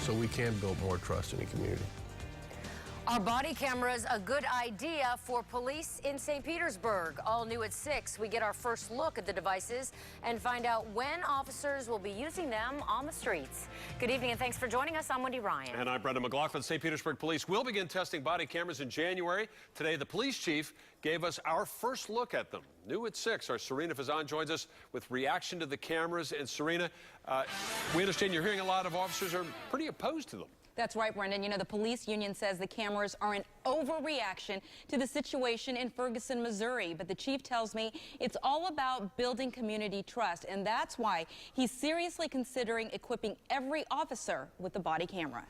so we can build more trust in the community. Are body cameras a good idea for police in St. Petersburg? All new at 6, we get our first look at the devices and find out when officers will be using them on the streets. Good evening and thanks for joining us. I'm Wendy Ryan. And I'm Brendan McLaughlin. St. Petersburg Police will begin testing body cameras in January. Today, the police chief gave us our first look at them. New at 6, our Serena Fazan joins us with reaction to the cameras. And Serena, we understand you're hearing a lot of officers are pretty opposed to them. That's right, Brendan. You know, the police union says the cameras are an overreaction to the situation in Ferguson, Missouri. But the chief tells me it's all about building community trust, and that's why he's seriously considering equipping every officer with a body camera.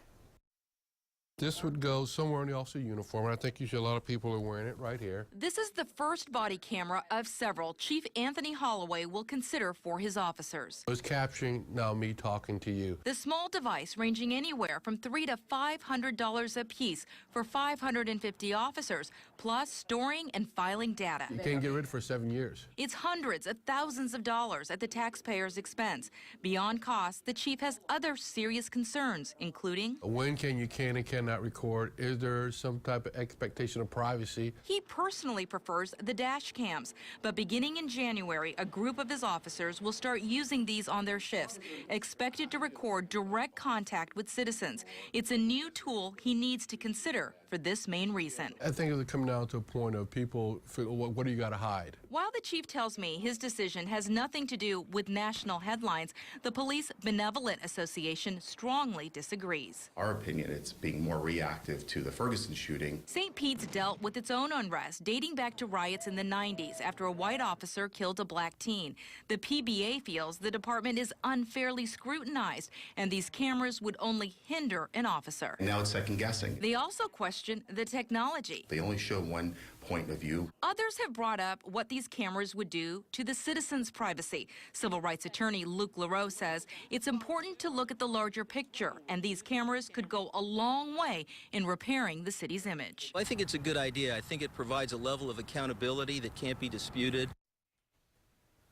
This would go somewhere in the officer uniform, and I think you see a lot of people are wearing it right here. This is the first body camera of several Chief Anthony Holloway will consider for his officers. It's capturing now me talking to you. The small device ranging anywhere from $300 to $500 a piece for 550 officers, plus storing and filing data. You can't get rid of it for 7 years. It's hundreds of thousands of dollars at the taxpayer's expense. Beyond cost, the chief has other serious concerns, including When can and cannot record? Is there some type of expectation of privacy? He personally prefers the dash cams, but beginning in January, a group of his officers will start using these on their shifts, expected to record direct contact with citizens. It's a new tool he needs to consider for this main reason. I think it's coming down to a point of people feel, what do you got to hide? While the chief tells me his decision has nothing to do with national headlines, the Police Benevolent Association strongly disagrees. Our opinion, it's being more reactive to the Ferguson shooting. St. Pete's dealt with its own unrest dating back to riots in the 90s after a white officer killed a black teen. The PBA feels the department is unfairly scrutinized and these cameras would only hinder an officer. And now it's second guessing. They also question the technology. They only show one point of view. Others have brought up what these cameras would do to the citizens' privacy. Civil rights attorney Luke LaRoe says it's important to look at the larger picture, and these cameras could go a long way in repairing the city's image. I think it's a good idea. I think it provides a level of accountability that can't be disputed.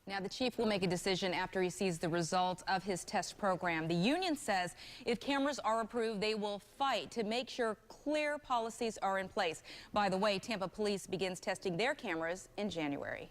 Now, the chief will make a decision after he sees the results of his test program. The union says if cameras are approved, they will fight to make sure clear policies are in place. By the way, Tampa Police begins testing their cameras in January.